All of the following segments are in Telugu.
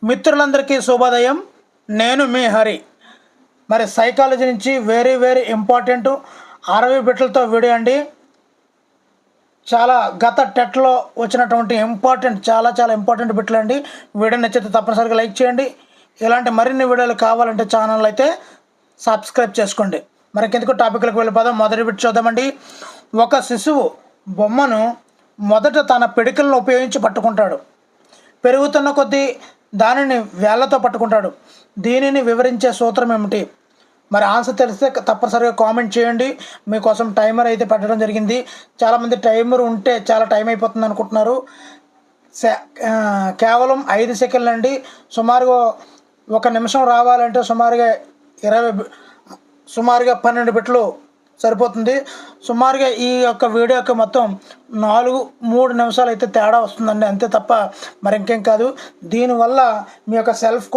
మిత్రులందరికీ శుభోదయం. నేను మీ హరి. మరి సైకాలజీ నుంచి వెరీ ఇంపార్టెంట్ 60 బిట్లతో వీడియో అండి. చాలా గత టెట్లో వచ్చినటువంటి చాలా ఇంపార్టెంట్ బిట్లు అండి. వీడియో నచ్చితే తప్పనిసరిగా లైక్ చేయండి. ఇలాంటి మరిన్ని వీడియోలు కావాలంటే ఛానల్ అయితే సబ్స్క్రైబ్ చేసుకోండి. మరి కిందకు టాపిక్లకు వెళ్ళిపోదాం. మొదటి బిట్ చూద్దామండి. ఒక శిశువు బొమ్మను మొదట తన పిడికిలను ఉపయోగించి పట్టుకుంటాడు. పెరుగుతున్న కొద్దీ దానిని వేళ్లతో పట్టుకుంటాడు. దీనిని వివరించే సూత్రం ఏమిటి? మరి ఆన్సర్ తెలిస్తే తప్పనిసరిగా కామెంట్ చేయండి. మీకోసం టైమర్ అయితే పెట్టడం జరిగింది. చాలామంది టైమర్ ఉంటే చాలా టైం అయిపోతుంది అనుకుంటున్నారు. కేవలం 5 సెకండ్లు అండి. సుమారుగా 1 నిమిషం రావాలంటే సుమారుగా 12 బిట్లు సరిపోతుంది. సుమారుగా ఈ యొక్క వీడియోకి మొత్తం 3 నిమిషాలు అయితే తేడా వస్తుందండి, అంతే తప్ప మరి ఇంకేం కాదు. దీనివల్ల మీ యొక్క సెల్ఫ్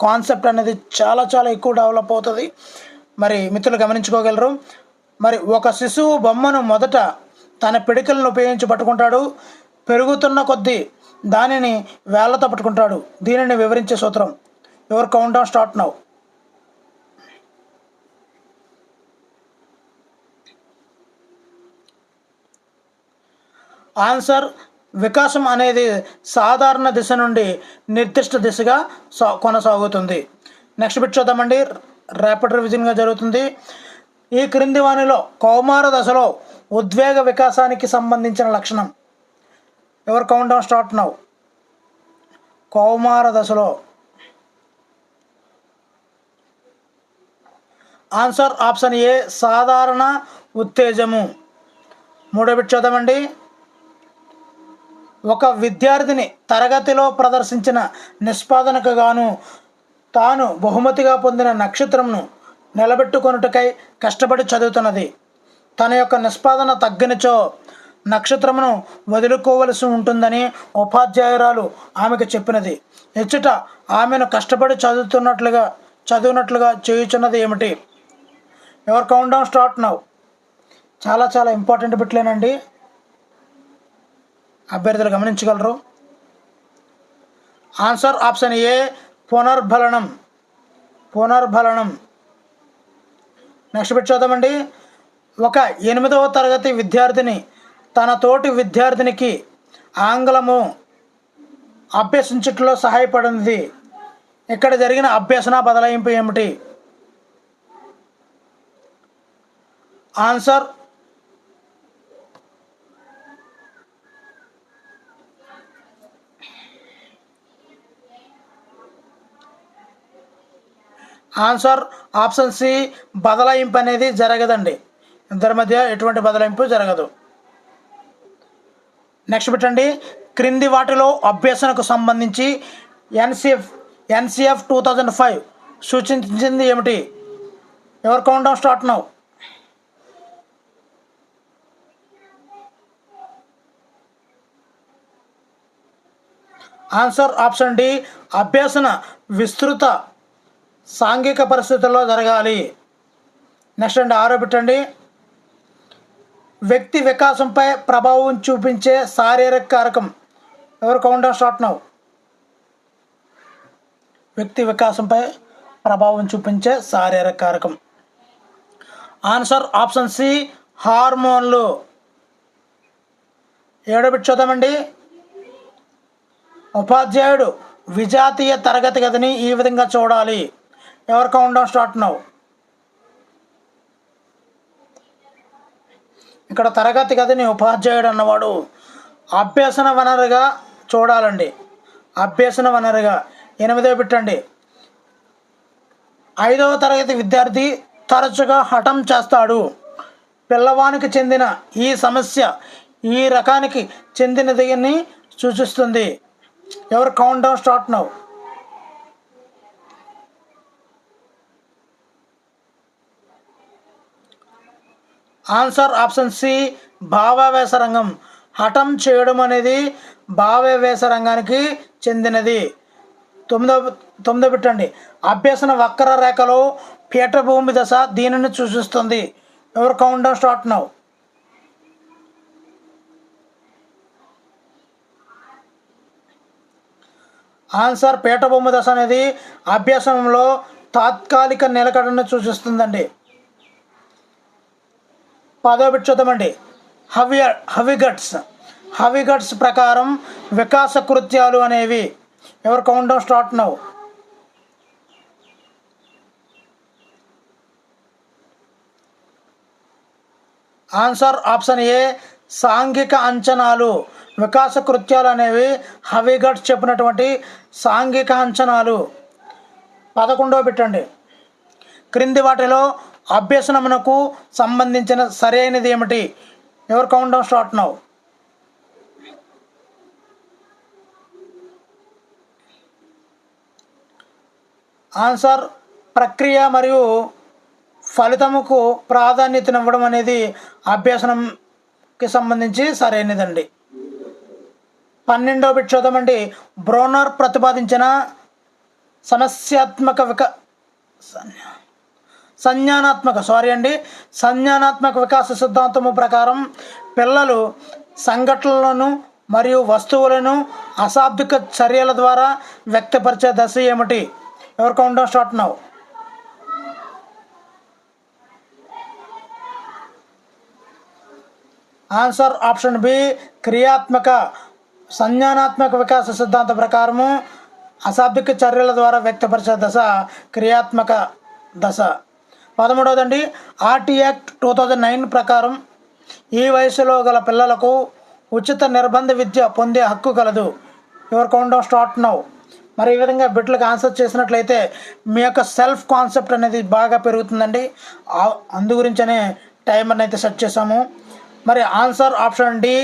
కాన్సెప్ట్ అనేది చాలా ఎక్కువ డెవలప్ అవుతుంది. మరి మిత్రులు గమనించుకోగలరు. మరి ఒక శిశువు బొమ్మను మొదట తన పిడికిలను ఉపయోగించి పట్టుకుంటాడు. పెరుగుతున్న కొద్దీ దానిని వేళ్లతో పట్టుకుంటాడు. దీనిని వివరించే సూత్రం. Your count down start now. Answer: వికాసం అనేది సాధారణ దిశ నుండి నిర్దిష్ట దిశగా కొనసాగుతుంది. నెక్స్ట్ బిట్ చూద్దామండి. ర్యాపిడ్ రివిజన్గా జరుగుతుంది. ఈ క్రింది వానిలో కౌమార దశలో ఉద్వేగ వికాసానికి సంబంధించిన లక్షణం. ఎవరు కౌంట్ డౌన్ స్టార్ట్ నౌ. కౌమార దశలో ఆన్సర్ ఆప్షన్ ఏ సాధారణ ఉత్తేజము. మూడో బిట్ చూద్దామండి. ఒక విద్యార్థిని తరగతిలో ప్రదర్శించిన నిష్పాదనకు గాను తాను బహుమతిగా పొందిన నక్షత్రంను నిలబెట్టుకొనుటకై కష్టపడి చదువుతున్నది. తన యొక్క నిష్పాదన తగ్గనిచో నక్షత్రమును వదులుకోవలసి ఉంటుందని ఉపాధ్యాయురాలు ఆమెకు చెప్పినది. ఇచ్చట ఆమెను కష్టపడి చదివినట్లుగా చేయుచున్నది ఏమిటి? ఎవరు కౌంట్ డౌన్ స్టార్ట్ నౌ. చాలా ఇంపార్టెంట్ బిట్లేనండి, అభ్యర్థులు గమనించగలరు. ఆన్సర్ ఆప్షన్ ఏ పునర్బలనం. నెక్స్ట్ బిట్ చూద్దామండి. ఒక 8వ తరగతి విద్యార్థిని తన తోటి విద్యార్థినికి ఆంగ్లము అభ్యసించట్లో సహాయపడింది. ఇక్కడ జరిగిన అభ్యసన బదలాయింపు ఏమిటి? ఆన్సర్ ఆప్షన్ సి బదలాయింపు అనేది జరగదండి. ఇద్దరి మధ్య ఎటువంటి బదలాయింపు జరగదు. నెక్స్ట్ పెట్టండి. క్రింది వాటిలో అభ్యసనకు సంబంధించి ఎన్సిఎఫ్ 2005 సూచించింది ఏమిటి? ఎవరు count down start now. Answer option D అభ్యసన విస్తృత సాంఘిక పరిస్థితుల్లో జరగాలి. నెక్స్ట్ అండి, ఆరో పెట్టండి. వ్యక్తి వికాసంపై ప్రభావం చూపించే శారీరక కారకం. ఎవరు కౌంట్ డౌన్ స్టార్ట్ నౌ. వ్యక్తి వికాసంపై ప్రభావం చూపించే శారీరక కారకం. ఆన్సర్ ఆప్షన్ సి హార్మోన్లు. ఏడో బిట్ చూద్దామండి. ఉపాధ్యాయుడు విజాతీయ తరగతి గదిని ఈ విధంగా చూడాలి. ఎవరు కౌంట్ డౌన్ స్టార్ట్ నౌ. ఇక్కడ తరగతి గదిని ఉపాధ్యాయుడు అన్నవాడు అభ్యసన వనరుగా చూడాలండి. అభ్యసన వనరుగా. 8వ పెట్టండి. 5వ తరగతి విద్యార్థి తరచుగా హఠం చేస్తాడు. పిల్లవానికి చెందిన ఈ సమస్య ఈ రకానికి చెందినదని సూచిస్తుంది. ఎవరు count down start now. Answer option C భావావేశ రంగం. హఠం చేయడం అనేది భావావేశ రంగానికి చెందినది. 9వ పెట్టండి. అభ్యసన వక్ర రేఖలో పీఠభూమి దశ దీనిని సూచిస్తుంది. ఎవరు count down start now. Answer పీఠభూమి దశ అనేది అభ్యాసంలో తాత్కాలిక నిలకడను సూచిస్తుందండి. 10వ బిట్ చూద్దామండి. హవిగట్స్ ప్రకారం వికాస కృత్యాలు అనేవి ఎవరు count down start now. Answer option ఏ సాంఘిక అంచనాలు. వికాస కృత్యాలు అనేవి హవిగట్స్ చెప్పినటువంటి సాంఘిక అంచనాలు. 11వ పెట్టండి. క్రింది వాటిలో అభ్యసనమునకు సంబంధించిన సరైనది ఏమిటి? ఎవరు count down start now. Answer ప్రక్రియ మరియు ఫలితముకు ప్రాధాన్యతనివ్వడం అనేది అభ్యసనంకి సంబంధించి సరైనదండి. 12వ బిట్ చూద్దామండి. బ్రోనర్ ప్రతిపాదించిన సంజ్ఞానాత్మక వికాస సిద్ధాంతము ప్రకారం పిల్లలు సంఘటనలను మరియు వస్తువులను అశాబ్దిక చర్యల ద్వారా వ్యక్తపరిచే దశ ఏమిటి? ఎవరు count down start now. Answer option B క్రియాత్మక. సంజ్ఞానాత్మక వికాస సిద్ధాంత ప్రకారము అశాబ్దిక చర్యల ద్వారా వ్యక్తపరిచే దశ క్రియాత్మక దశ. 13వదండి. ఆర్టీ యాక్ట్ 2009 ప్రకారం ఈ వయసులో గల పిల్లలకు ఉచిత నిర్బంధ విద్య పొందే హక్కు కలదు. Your count down start now. మరి ఈ విధంగా బిట్లకు ఆన్సర్ చేసినట్లయితే మీ యొక్క సెల్ఫ్ కాన్సెప్ట్ అనేది బాగా పెరుగుతుందండి. అందు గురించనే టైమర్ని అయితే సెట్ చేసాము. మరి ఆన్సర్ ఆప్షన్ డి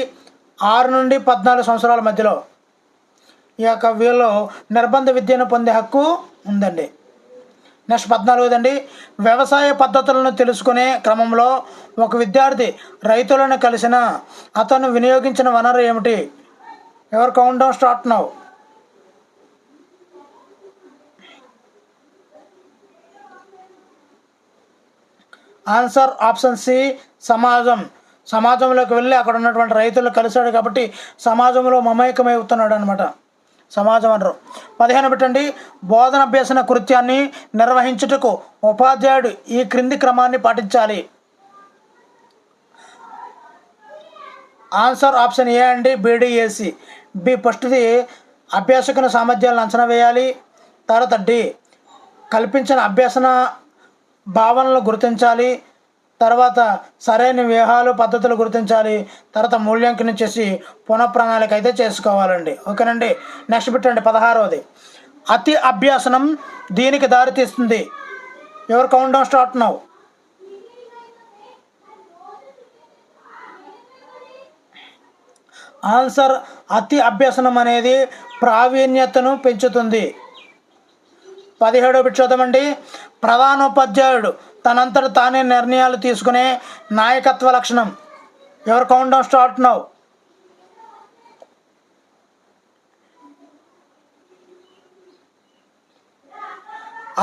6 నుండి 14 సంవత్సరాల మధ్యలో ఈ యొక్క వీళ్ళు నిర్బంధ విద్యను పొందే హక్కు ఉందండి. నెక్స్ట్ 14వదండి. వ్యవసాయ పద్ధతులను తెలుసుకునే క్రమంలో ఒక విద్యార్థి రైతులను కలిసిన అతను వినియోగించిన వనరు ఏమిటి? ఎవరు count down start now. Answer option C సమాజంలోకి వెళ్ళి అక్కడ ఉన్నటువంటి రైతులు కలిశాడు కాబట్టి సమాజంలో మమేకమై అవుతున్నాడు అనమాట. సమాజం అనరు. 15 పెట్టండి. బోధన అభ్యసన కృత్యాన్ని నిర్వహించుటకు ఉపాధ్యాయుడు ఈ క్రింది క్రమాన్ని పాటించాలి. ఆన్సర్ ఆప్షన్ ఏ అండి BDAC. బి ఫస్ట్ది అభ్యాసకుని సామర్థ్యాలను అంచనా వేయాలి. తర్వాత డి కల్పించిన అభ్యసన భావనలు గుర్తించాలి. తర్వాత సరైన వ్యూహాలు పద్ధతులు గుర్తించాలి. తర్వాత మూల్యాంకనం చేసి పునఃప్రణాళిక అయితే చేసుకోవాలండి. ఓకేనండి. నెక్స్ట్ పెట్టండి 16వది. అతి అభ్యాసనం దీనికి దారితీస్తుంది. ఎవరు count down start now. Answer అతి అభ్యసనం అనేది ప్రావీణ్యతను పెంచుతుంది. 17వ బిట్ చూద్దామండి. ప్రధానోపాధ్యాయుడు తనంతట తానే నిర్ణయాలు తీసుకునే నాయకత్వ లక్షణం. ఎవరు count down start now.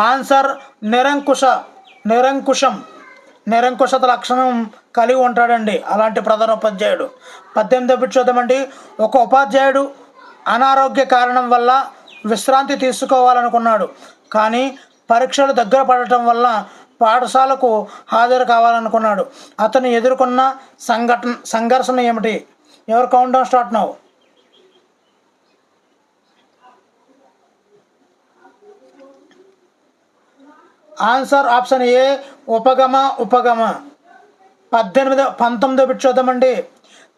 Answer నిరంకుశత లక్షణం కలిగి ఉంటాడండి అలాంటి ప్రధానోపాధ్యాయుడు. 18వ బిట్ చూద్దామండి. ఒక ఉపాధ్యాయుడు అనారోగ్య కారణం వల్ల విశ్రాంతి తీసుకోవాలనుకున్నాడు. కానీ పరీక్షలు దగ్గర పడటం వల్ల పాఠశాలకు హాజరు కావాలనుకున్నాడు. అతను ఎదుర్కొన్న సంఘర్షణ ఏమిటి? ఎవరు count down start now. Answer option A ఉపగమ. 19వ బిట్ చూద్దామండి.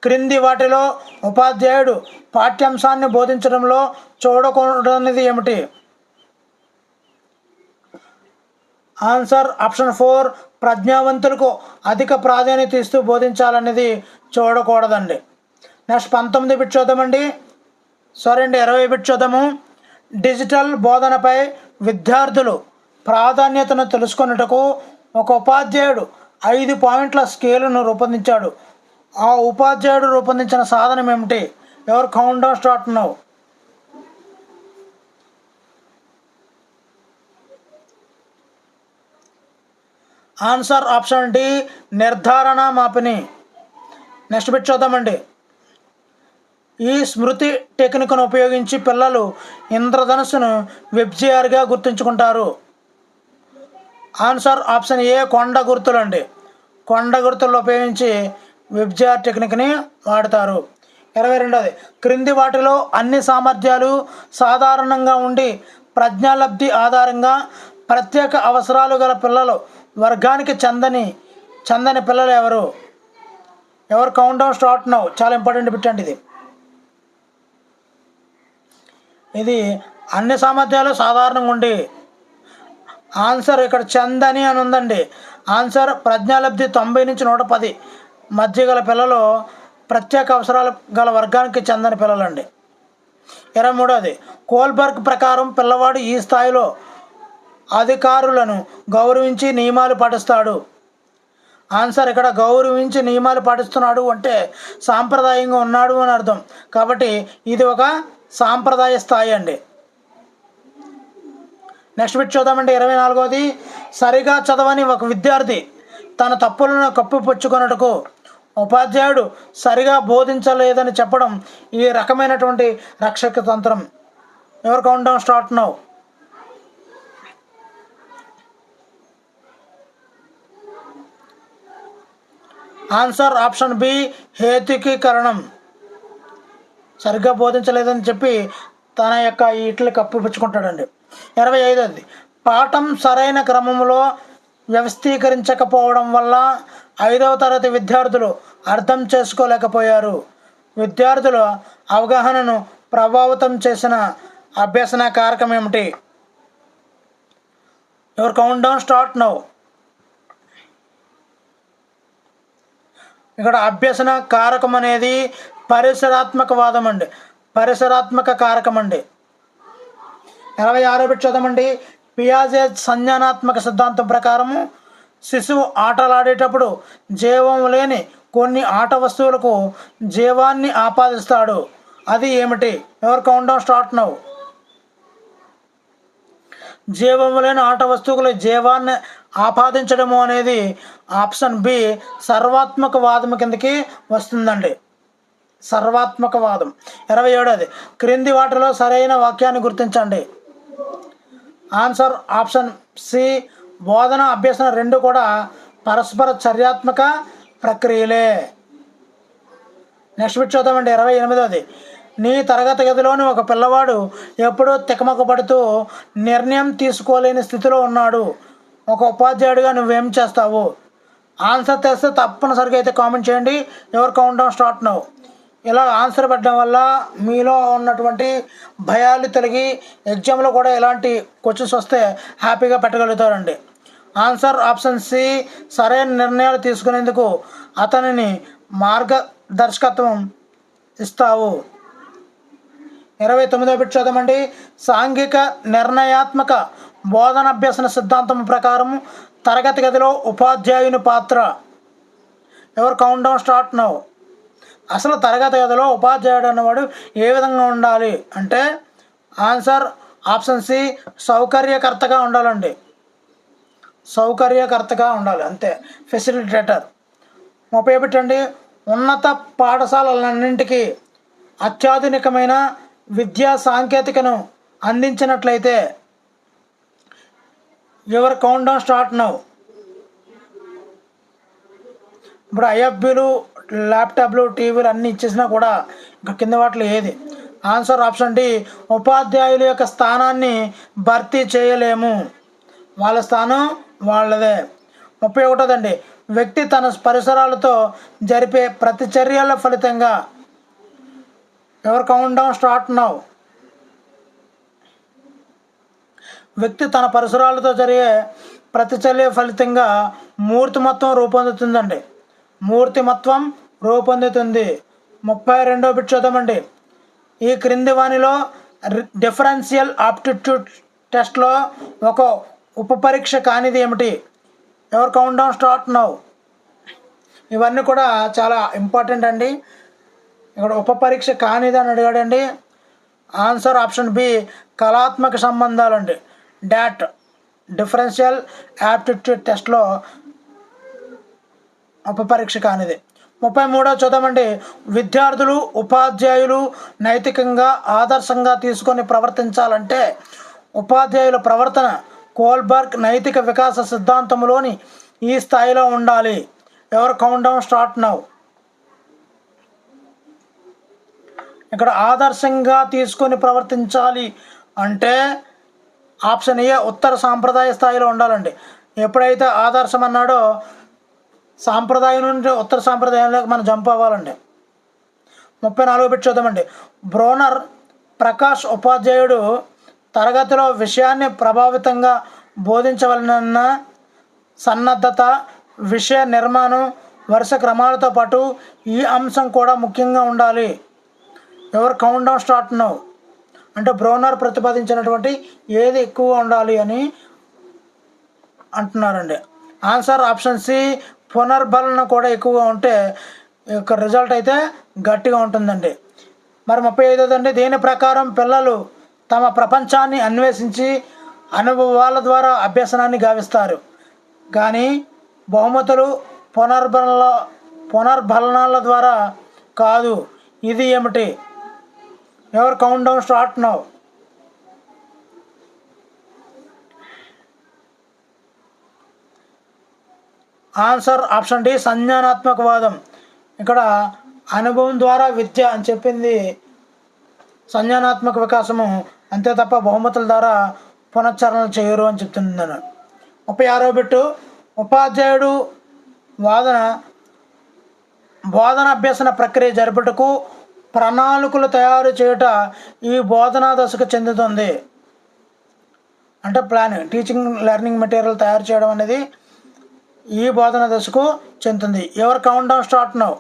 క్రింది వాటిలో ఉపాధ్యాయుడు పాఠ్యాంశాన్ని బోధించడంలో చూడకూడనిది ఏమిటి? ఆన్సర్ ఆప్షన్ 4 ప్రజ్ఞావంతులకు అధిక ప్రాధాన్యత ఇస్తూ బోధించాలనేది చూడకూడదండి. నెక్స్ట్ 19 బిట్ చూద్దామండి. 20 బిట్ చూద్దాము. డిజిటల్ బోధనపై విద్యార్థులు ప్రాధాన్యతను తెలుసుకున్నట్టుకు ఒక ఉపాధ్యాయుడు 5 పాయింట్ల స్కేలును రూపొందించాడు. ఆ ఉపాధ్యాయుడు రూపొందించిన సాధనం ఏమిటి? ఎవరు count down start now. Answer option D నిర్ధారణ మాపిని. నెక్స్ట్ బిట్ చూద్దామండి. ఈ స్మృతి టెక్నిక్ను ఉపయోగించి పిల్లలు ఇంద్రధనుస్సును వెబ్జిఆర్గా గుర్తుంచుకుంటారు. ఆన్సర్ ఆప్షన్ ఏ కొండ గుర్తులండి. కొండ గుర్తులు ఉపయోగించి వెబ్జిఆర్ టెక్నిక్ని వాడతారు. 22ది క్రింది వాటిలో అన్ని సామర్థ్యాలు సాధారణంగా ఉండి ప్రజ్ఞాలబ్ధి ఆధారంగా ప్రత్యేక అవసరాలు గల పిల్లలు వర్గానికి చెందని పిల్లలు ఎవరు? Count down start now. చాలా ఇంపార్టెంట్ బిట్ అండి ఇది. ఇది అన్ని సామర్థ్యాలు సాధారణంగా ఉండి, ఆన్సర్ ఇక్కడ చందని అని ఉందండి. ఆన్సర్ ప్రజ్ఞాలబ్ధి 90 నుంచి 110 మధ్య గల పిల్లలు ప్రత్యేక అవసరాలు గల వర్గానికి చెందని పిల్లలండి. 23ది కోల్బర్గ్ ప్రకారం పిల్లవాడు ఈ స్థాయిలో అధికారులను గౌరవించి నియమాలు పాటిస్తాడు. ఆన్సర్ ఇక్కడ గౌరవించి నియమాలు పాటిస్తున్నాడు అంటే సాంప్రదాయంగా ఉన్నాడు అని అర్థం. కాబట్టి ఇది ఒక సాంప్రదాయ స్థాయి అండి. నెక్స్ట్ బిట్ చూద్దామండి. 24వది సరిగా చదవని ఒక విద్యార్థి తన తప్పులను కప్పిపుచ్చుకొనుటకు ఉపాధ్యాయుడు సరిగా బోధించలేదని చెప్పడం ఈ రకమైనటువంటి రక్షక తంత్రం. Count down start now. Answer option B హేతుకీకరణం. సరిగ్గా బోధించలేదని చెప్పి తన యొక్క ఇట్లు కప్పిపుచ్చుకుంటాడండి. 25ది పాఠం సరైన క్రమంలో వ్యవస్థీకరించకపోవడం వల్ల 5వ తరగతి విద్యార్థులు అర్థం చేసుకోలేకపోయారు. విద్యార్థుల అవగాహనను ప్రభావితం చేసిన అభ్యసన కారకం ఏమిటి? Count down start now. ఇక్కడ అభ్యసన కారకం అనేది పరిసరాత్మకవాదం అండి, పరిసరాత్మక కారకం అండి. 26వ బిట్ చూద్దామండి. పియాజే సంజ్ఞానాత్మక సిద్ధాంతం ప్రకారము శిశువు ఆటలాడేటప్పుడు జీవం లేని కొన్ని ఆట వస్తువులకు జీవాన్ని ఆపాదిస్తాడు. అది ఏమిటి? Count down start now. జీవం లేని ఆట వస్తువులు జీవాన్ని ఆపాదించడము అనేది ఆప్షన్ బి సర్వాత్మకవాదం కిందకి వస్తుందండి. సర్వాత్మకవాదం. 27ది క్రింది వాటిలో సరైన వాక్యాన్ని గుర్తించండి. ఆన్సర్ ఆప్షన్ సి బోధన అభ్యసన రెండు కూడా పరస్పర చర్యాత్మక ప్రక్రియలే. నెక్స్ట్ బిట్ చూద్దామండి. 28వది నీ తరగతి గదిలోని ఒక పిల్లవాడు ఎప్పుడూ తికమక పడుతూ నిర్ణయం తీసుకోలేని స్థితిలో ఉన్నాడు. ఒక ఉపాధ్యాయుడిగా నువ్వేం చేస్తావు? ఆన్సర్ తెస్తే తప్పనిసరిగా అయితే కామెంట్ చేయండి. Count down start now. ఇలా ఆన్సర్ పెట్టడం వల్ల మీలో ఉన్నటువంటి భయాలు తొలగి ఎగ్జామ్లో కూడా ఎలాంటి క్వశ్చన్స్ వస్తే హ్యాపీగా పెట్టగలుగుతారండి. ఆన్సర్ ఆప్షన్ సి సరైన నిర్ణయాలు తీసుకునేందుకు అతనిని మార్గదర్శకత్వం ఇస్తావు. 29వ బిట్ చూద్దామండి. సాంఘిక నిర్ణయాత్మక బోధనాభ్యసన సిద్ధాంతం ప్రకారం తరగతి గదిలో ఉపాధ్యాయుని పాత్ర. Count down start now. అసలు తరగతి గదిలో ఉపాధ్యాయుడు అన్నవాడు ఏ విధంగా ఉండాలి అంటే ఆన్సర్ ఆప్షన్ సి సౌకర్యకర్తగా ఉండాలండి. సౌకర్యకర్తగా ఉండాలి అంతే, ఫెసిలిటేటర్. 30 పెట్టండి. ఉన్నత పాఠశాలలన్నింటికీ అత్యాధునికమైన విద్యా సాంకేతికను అందించినట్లయితే కౌంట్ డౌన్ స్టార్ట్ నౌ. ఇప్పుడు ఐఎఫ్బీలు ల్యాప్టాప్లు టీవీలు అన్నీ ఇచ్చేసినా కూడా ఇంకా కింద వాటిలో ఏది? ఆన్సర్ ఆప్షన్ డి ఉపాధ్యాయుల యొక్క స్థానాన్ని భర్తీ చేయలేము, వాళ్ళ స్థానం వాళ్ళదే. 31దండి వ్యక్తి తన పరిసరాలతో జరిపే ప్రతిచర్యల ఫలితంగా. Count down start now. వ్యక్తి తన పరిసరాలతో జరిగే ప్రతిచర్య ఫలితంగా మూర్తిమత్వం రూపొందుతుందండి. మూర్తిమత్వం రూపొందుతుంది. 32వ బిట్ చూద్దామండి. ఈ క్రింది వానిలో డిఫరెన్షియల్ ఆప్టిట్యూడ్ టెస్ట్లో ఒక ఉపపరీక్ష కానిది ఏమిటి? Count down start now. ఇవన్నీ కూడా చాలా ఇంపార్టెంట్ అండి. ఇక్కడ ఉపపరీక్ష కానిది అని అడిగాడండి. ఆన్సర్ ఆప్షన్ బి కళాత్మక సంబంధాలండి. డాట్ డిఫరెన్షియల్ యాప్టిట్యూడ్ టెస్ట్లో ఉపపరీక్ష కానిది. 33 చూద్దామండి. విద్యార్థులు ఉపాధ్యాయులు నైతికంగా ఆదర్శంగా తీసుకొని ప్రవర్తించాలంటే ఉపాధ్యాయుల ప్రవర్తన కోల్బర్గ్ నైతిక వికాస సిద్ధాంతంలోని ఈ స్థాయిలో ఉండాలి. ఎవరు కౌంట్ డౌన్ స్టార్ట్ నౌ. ఇక్కడ ఆదర్శంగా తీసుకొని ప్రవర్తించాలి అంటే ఆప్షన్ ఏ ఉత్తర సాంప్రదాయ స్థాయిలో ఉండాలండి. ఎప్పుడైతే ఆదర్శం అన్నాడో సాంప్రదాయం నుండి ఉత్తర సాంప్రదాయంలోకి మనం జంప్ అవ్వాలండి. 34 బిట్ చూద్దామండి. బ్రోనర్ ప్రకాష్ ఉపాధ్యాయుడు తరగతిలో విషయాన్ని ప్రభావితంగా బోధించవలనన్న సన్నద్ధత, విషయ నిర్మాణం, వరుస క్రమాలతో పాటు ఈ అంశం కూడా ముఖ్యంగా ఉండాలి. ఎవరు కౌంట్ డౌన్ స్టార్ట్ నౌ. అంటే బ్రోనర్ ప్రతిపాదించినటువంటి ఏది ఎక్కువ ఉండాలి అని అంటున్నారండి. ఆన్సర్ ఆప్షన్ సి, పునర్బలన కూడా ఎక్కువగా ఉంటే యొక్క రిజల్ట్ అయితే గట్టిగా ఉంటుందండి. మరి 35 అండి. దీని ప్రకారం పిల్లలు తమ ప్రపంచాన్ని అన్వేషించి అనుభవాల ద్వారా అభ్యసనాన్ని గావిస్తారు, కానీ బహుమతులు పునర్బలనాల ద్వారా కాదు. ఇది ఏమిటి? ఎవరు count down start now. Answer option D, సంజ్ఞానాత్మకవాదం. ఇక్కడ అనుభవం ద్వారా విద్య అని చెప్పింది సంజ్ఞానాత్మక వికాసము, అంతే తప్ప బహుమతుల ద్వారా పునశ్చరణలు చేయరు అని చెప్తున్నాను. 36 బిట్టు. ఉపాధ్యాయుడు బోధన అభ్యసన ప్రక్రియ జరుపుటకు ప్రణాళికలు తయారు చేయుట ఈ బోధనా దశకు చెందుతుంది. అంటే ప్లానింగ్, టీచింగ్ లెర్నింగ్ మెటీరియల్ తయారు చేయడం అనేది ఈ బోధన దశకు చెందుతుంది. ఎవరు కౌంట్ డౌన్ స్టార్ట్ నౌ.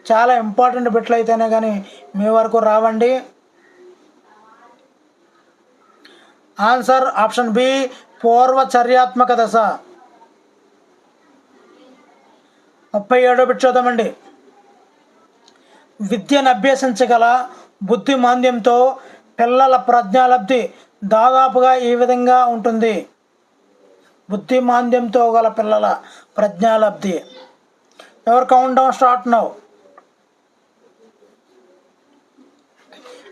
చాలా ఇంపార్టెంట్ బిట్లు అయితేనే కానీ మీ వరకు రావండి. ఆన్సర్ ఆప్షన్ బి, పూర్వచర్యాత్మక దశ. 37 బిట్ చూద్దామండి. విద్యను అభ్యసించగల బుద్ధి మాంద్యంతో పిల్లల ప్రజ్ఞాలబ్ధి దాదాపుగా ఈ విధంగా ఉంటుంది. బుద్ధి మాంద్యంతో గల పిల్లల ప్రజ్ఞాలబ్ధి. ఎవరు కౌంట్ డౌన్ స్టార్ట్ నౌ.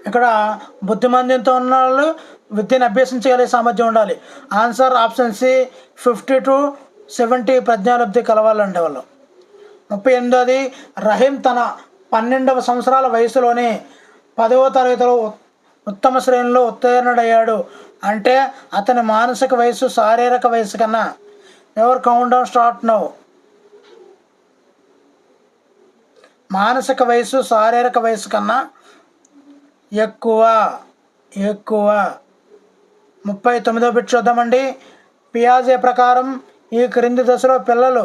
ఇక్కడ బుద్ధిమాంద్యంతో ఉన్న వాళ్ళు విద్యను అభ్యసించగలిగే సామర్థ్యం ఉండాలి. ఆన్సర్ ఆప్షన్ సి, 50 to 70 ప్రజ్ఞాలబ్ధి కలవాలండి వాళ్ళు. 38 రహీం తన 12వ సంవత్సరాల వయసులోనే 10వ తరగతిలో ఉత్తమ శ్రేణిలో ఉత్తీర్ణుడయ్యాడు. అంటే అతని మానసిక వయసు శారీరక వయసు కన్నా. ఎవరు కౌంట్ డౌన్ స్టార్ట్ నౌ. మానసిక వయసు శారీరక వయసు కన్నా ఎక్కువ. 39 బిట్ చూద్దామండి. పియాజే ప్రకారం ఈ క్రింది దశలో పిల్లలు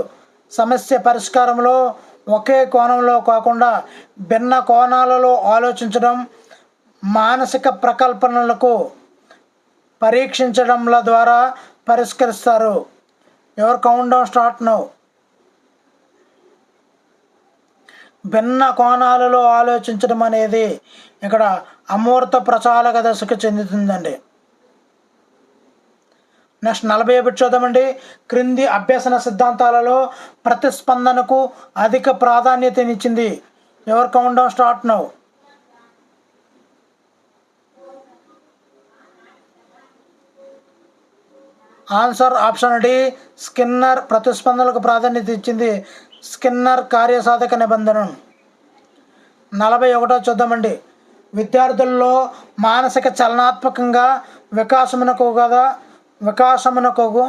సమస్య పరిష్కారంలో ఒకే కోణంలో కాకుండా భిన్న కోణాలలో ఆలోచించడం, మానసిక ప్రకల్పనలకు పరీక్షించడంల ద్వారా పరిష్కరిస్తారు. ఎవరు కౌంట్ డౌన్ స్టార్ట్ నౌ. భిన్న కోణాలలో ఆలోచించడం అనేది ఇక్కడ అమూర్త ప్రచాలక దశకు చెందుతుందండి. నెక్స్ట్ 40 బిట్ చూద్దామండి. క్రింది అభ్యసన సిద్ధాంతాలలో ప్రతిస్పందనకు అధిక ప్రాధాన్యతనిచ్చింది. ఎవరు count down start now. Answer option D, Skinner ప్రతిస్పందనలకు ప్రాధాన్యత ఇచ్చింది స్కిన్నర్ కార్యసాధక నిబంధన. 41 చూద్దామండి. విద్యార్థుల్లో మానసిక చలనాత్మకంగా వికాసమునకు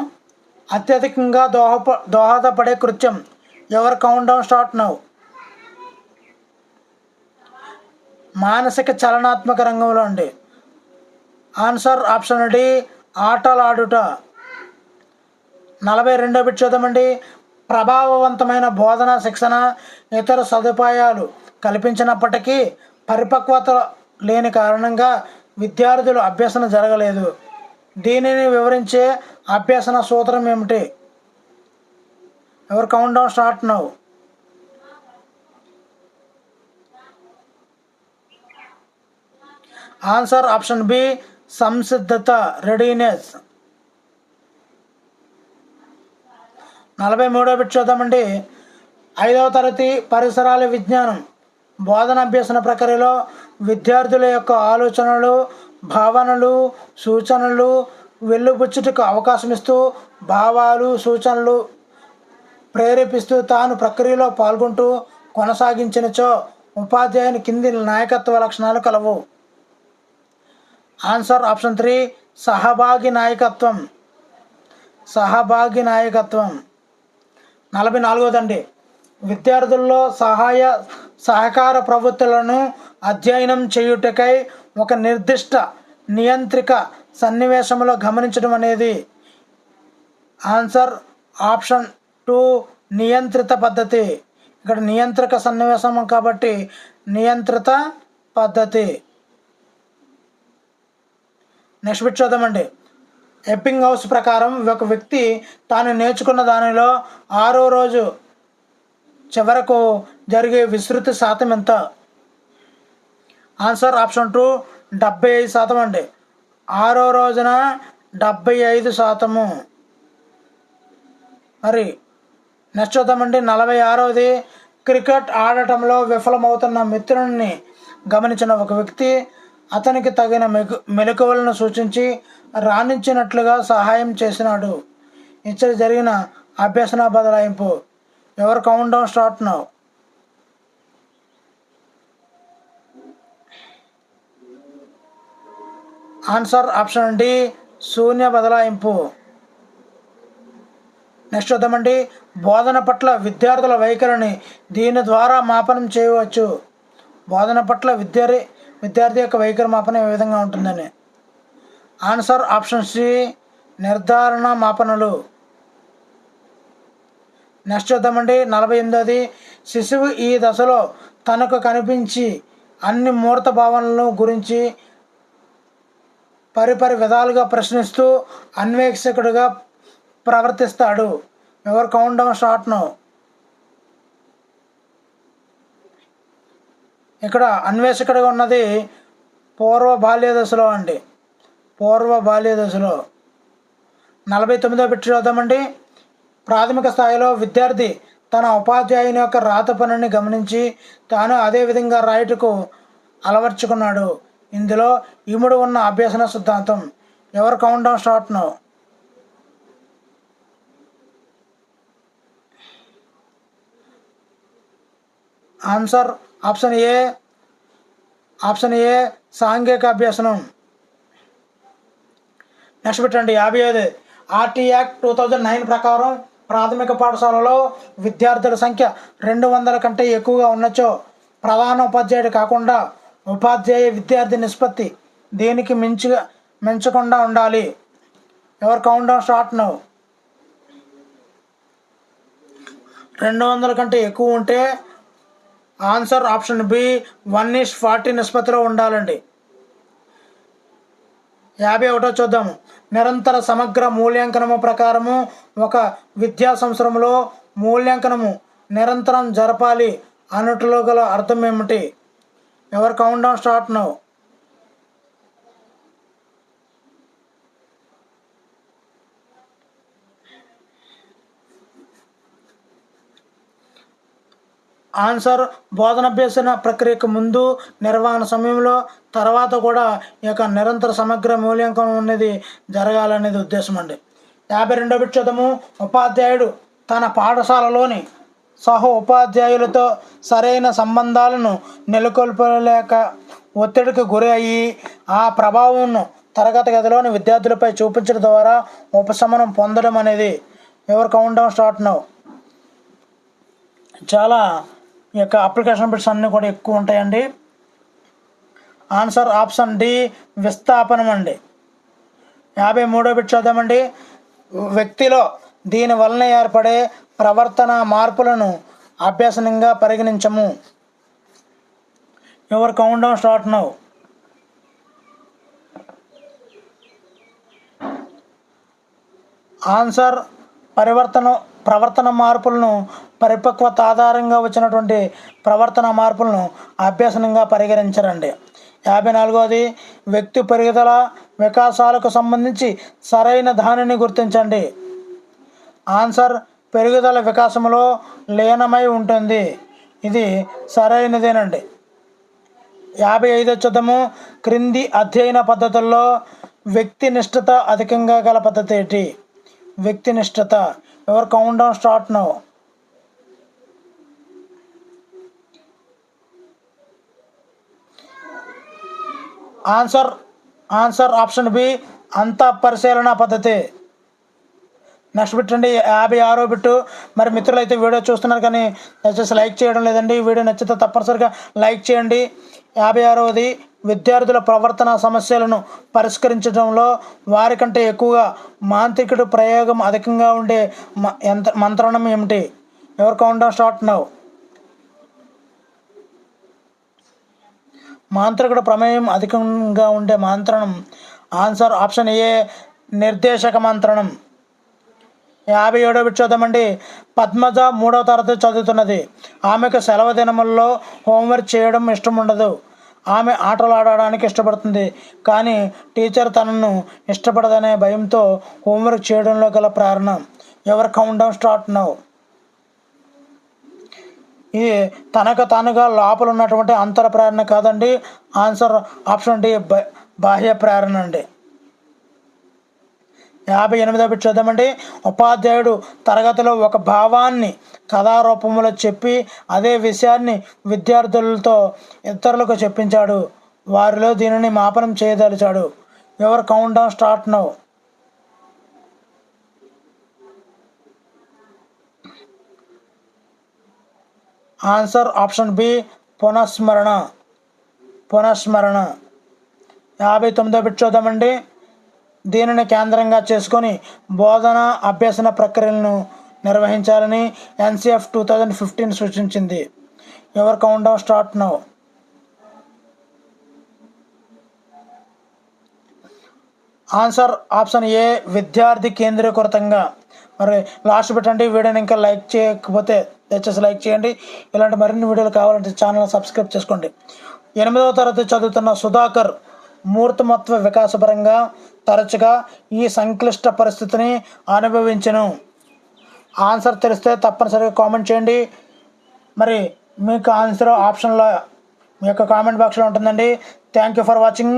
అత్యధికంగా దోహదపడే కృత్యం. ఎవరు కౌంట్ డౌన్ స్టార్ట్ నౌ. మానసిక చలనాత్మక రంగంలో అండి. ఆన్సర్ ఆప్షన్ డి, ఆటలాడుట. 42 బిట్ చూద్దామండి. ప్రభావవంతమైన బోధనా శిక్షణ ఇతర సదుపాయాలు కల్పించినప్పటికీ పరిపక్వత లేని కారణంగా విద్యార్థులు అభ్యసన జరగలేదు. దీనిని వివరించే అభ్యసన సూత్రం ఏమిటి? ఎవరు count down start now. Answer option B, సంసిద్ధత, రెడీనెస్. 43 బిట్ చూద్దామండి. 5వ తరగతి పరిసరాల విజ్ఞానం బోధన అభ్యసన ప్రక్రియలో విద్యార్థుల యొక్క ఆలోచనలు, భావనలు, సూచనలు వెల్లుబుచ్చుటకు అవకాశం ఇస్తూ భావాలు, సూచనలు ప్రేరేపిస్తూ తాను ప్రక్రియలో పాల్గొంటూ కొనసాగించినచో ఉపాధ్యాయుని కింది నాయకత్వ లక్షణాలు కలవు. ఆన్సర్ ఆప్షన్ 3 సహభాగి నాయకత్వం. సహభాగి నాయకత్వం. 44దండి, విద్యార్థుల్లో సహకార ప్రవృత్తులను అధ్యయనం చేయుటకై ఒక నిర్దిష్ట నియంత్రిక సన్నివేశంలో గమనించడం అనేది. ఆన్సర్ ఆప్షన్ 2 నియంత్రిత పద్ధతి. ఇక్కడ నియంత్రిక సన్నివేశం కాబట్టి నియంత్రిత పద్ధతి. నెక్స్ట్ బిట్ చూద్దామండి. ఎప్పింగ్ హౌస్ ప్రకారం ఒక వ్యక్తి తాను నేర్చుకున్న దానిలో 6వ రోజు చివరకు జరిగే విస్తృతి శాతం ఎంత? ఆన్సర్ ఆప్షన్ 2 75% అండి. 6వ రోజున 75%. మరి నెక్స్ట్ చూద్దామండి. 46వది, క్రికెట్ ఆడటంలో విఫలమవుతున్న మిత్రుడిని గమనించిన ఒక వ్యక్తి అతనికి తగిన మెలకువలను సూచించి రాణించినట్లుగా సహాయం చేసినాడు. ఇచ్చట జరిగిన అభ్యసన బదలాయింపు. ఎవరు count down start now. Answer option D శూన్య బదలాయింపు. నెక్స్ట్ చూద్దామండి. బోధన పట్ల విద్యార్థుల వైఖరిని దీని ద్వారా మాపనం చేయవచ్చు. బోధన పట్ల విద్యార్థి యొక్క వైఖరి మాపనం ఏ విధంగా ఉంటుందని. ఆన్సర్ ఆప్షన్ సి నిర్ధారణ మాపనలు. నెక్స్ట్ చూద్దామండి. 48ది, శిశువు ఈ దశలో తనకు కనిపించి అన్ని మూర్త భావనలను గురించి పరిపరి విధాలుగా ప్రశ్నిస్తూ అన్వేషకుడిగా ప్రవర్తిస్తాడు. ఎవరు కౌంట్ డౌన్ స్టార్ట్ నౌ. ఇక్కడ అన్వేషకుడిగా ఉన్నది పూర్వ బాల్య దశలో అండి. పూర్వ బాల్య దశలో. 49వ బిట్ చూద్దామండి. ప్రాథమిక స్థాయిలో విద్యార్థి తన ఉపాధ్యాయుని యొక్క రాత పనిని గమనించి తాను అదే విధంగా రాయటకు అలవర్చుకున్నాడు. ఇందులో ఇముడు ఉన్న అభ్యసన సిద్ధాంతం. ఎవరు count down start now. Answer option ఏ సాంఘిక అభ్యసనం. నెక్స్ట్ పెట్టండి. 55 ఆర్టీ యాక్ట్ 2009 ప్రకారం ప్రాథమిక పాఠశాలలో విద్యార్థుల సంఖ్య 200 కంటే ఎక్కువగా ఉన్నచో ప్రధాన ఉపాధ్యాయుడు కాకుండా ఉపాధ్యాయ విద్యార్థి నిష్పత్తి దేనికి మించకుండా ఉండాలి. ఎవరు కౌంట్ డౌన్ స్టార్ట్ నౌ. 200 కంటే ఎక్కువ ఉంటే ఆన్సర్ ఆప్షన్ బి 1:40 నిష్పత్తిలో ఉండాలండి. 51 చూద్దాము. నిరంతర సమగ్ర మూల్యాంకనము ప్రకారము ఒక విద్యా సంవత్సరంలో మూల్యాంకనము నిరంతరం జరపాలి అన్నట్లో గల అర్థం ఏమిటి? ఎవరు count down start now. Answer బోధనాభ్యసన ప్రక్రియకు ముందు, నిర్వహణ సమయంలో, తర్వాత కూడా ఈ యొక్క నిరంతర సమగ్ర మూల్యాంకనం అనేది జరగాలనేది ఉద్దేశం అండి. 52వ బిట్ చూద్దాము. ఉపాధ్యాయుడు తన పాఠశాలలోని సహ ఉపాధ్యాయులతో సరైన సంబంధాలను నెలకొల్పలేక ఒత్తిడికి గురి అయ్యి ఆ ప్రభావంను తరగతి గదిలోని విద్యార్థులపై చూపించడం ద్వారా ఉపశమనం పొందడం అనేది. ఎవరు కౌంట్ డౌన్ స్టార్ట్ నౌ. చాలా ఈ యొక్క అప్లికేషన్ బిట్స్ అన్నీ కూడా ఎక్కువ ఉంటాయండి. ఆన్సర్ ఆప్షన్ డి విస్థాపనం అండి. 53వ బిట్ చూద్దామండి. వ్యక్తిలో దీని వలన ఏర్పడే ప్రవర్తన మార్పులను అభ్యసనంగా పరిగణించము. ఎవరు count down start now. Answer ప్రవర్తన మార్పులను పరిపక్వత ఆధారంగా వచ్చినటువంటి ప్రవర్తన మార్పులను అభ్యసనంగా పరిగణించరండి. 54వది వ్యక్తి పెరుగుదల వికాసాలకు సంబంధించి సరైన దానిని గుర్తించండి. ఆన్సర్ పెరుగుదల వికాసంలో లీనమై ఉంటుంది. ఇది సరైనదేనండి. 55 చూద్దాము. క్రింది అధ్యయన పద్ధతుల్లో వ్యక్తినిష్టత అధికంగా గల పద్ధతి ఏంటి? వ్యక్తినిష్టత. ఎవరు count down start now. Answer option B అంత పరిశీలన పద్ధతి. నెక్స్ట్ బిట్ అండి, 56వ బిట్టు. మరి మిత్రులైతే వీడియో చూస్తున్నారు కానీ దయచేసి లైక్ చేయడం లేదండి. వీడియో నచ్చితే తప్పనిసరిగా లైక్ చేయండి. 56వది, విద్యార్థుల ప్రవర్తన సమస్యలను పరిష్కరించడంలో వారికంటే ఎక్కువగా మాంత్రికుడి ప్రయోగం అధికంగా ఉండే మంత్రణం ఏమిటి? ఎవరు కౌంట్ డౌన్ స్టార్ట్ నౌ. మాంత్రికుడు ప్రమేయం అధికంగా ఉండే మంత్రణం. ఆన్సర్ ఆప్షన్ ఏ నిర్దేశక మంత్రణం. 57వ బిట్ చూద్దామండి. పద్మజ 3వ తరగతి చదువుతున్నది. ఆమెకు సెలవు దినముల్లో హోంవర్క్ చేయడం ఇష్టం ఉండదు. ఆమె ఆటలు ఆడడానికి ఇష్టపడుతుంది, కానీ టీచర్ తనను ఇష్టపడదనే భయంతో హోంవర్క్ చేయడంలో గల ప్రేరణ. ఎవరు కౌంట్ డౌన్ స్టార్ట్ నౌ. ఇది తనకు తానుగా లోపల ఉన్నటువంటి అంతర ప్రేరణ కాదండి. ఆన్సర్ ఆప్షన్ డి బాహ్య ప్రేరణ అండి. 58వ బిట్ చూద్దామండి. ఉపాధ్యాయుడు తరగతిలో ఒక భావాన్ని కథారూపంలో చెప్పి అదే విషయాన్ని విద్యార్థులతో ఇతరులకు చెప్పించాడు. వారిలో దీనిని మాపనం చేయదలిచాడు. ఎవరు count down start now. Answer option B పునఃస్మరణ. 59వ బిట్ చూద్దామండి. దీనిని కేంద్రంగా చేసుకొని బోధన అభ్యసన ప్రక్రియలను నిర్వహించాలని NCF 2015 సూచించింది. ఎవరు count down start now. Answer option ఏ విద్యార్థి కేంద్రీకృతంగా. మరి లాస్ట్ పెట్టండి. వీడియోని ఇంకా లైక్ చేయకపోతే దయచేసి లైక్ చేయండి. ఇలాంటి మరిన్ని వీడియోలు కావాలంటే ఛానల్ సబ్స్క్రైబ్ చేసుకోండి. 8వ తరగతి చదువుతున్న సుధాకర్ మూర్తిమత్వ వికాసపరంగా తరచుగా ఈ సంక్లిష్ట పరిస్థితిని అనుభవించను. ఆన్సర్ తెలిస్తే తప్పనిసరిగా కామెంట్ చేయండి. మరి మీకు ఆన్సర్ ఆప్షన్లో మీ యొక్క కామెంట్ బాక్స్లో ఉంటుందండి. Thank you for watching.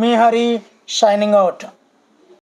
Me Hari shining out.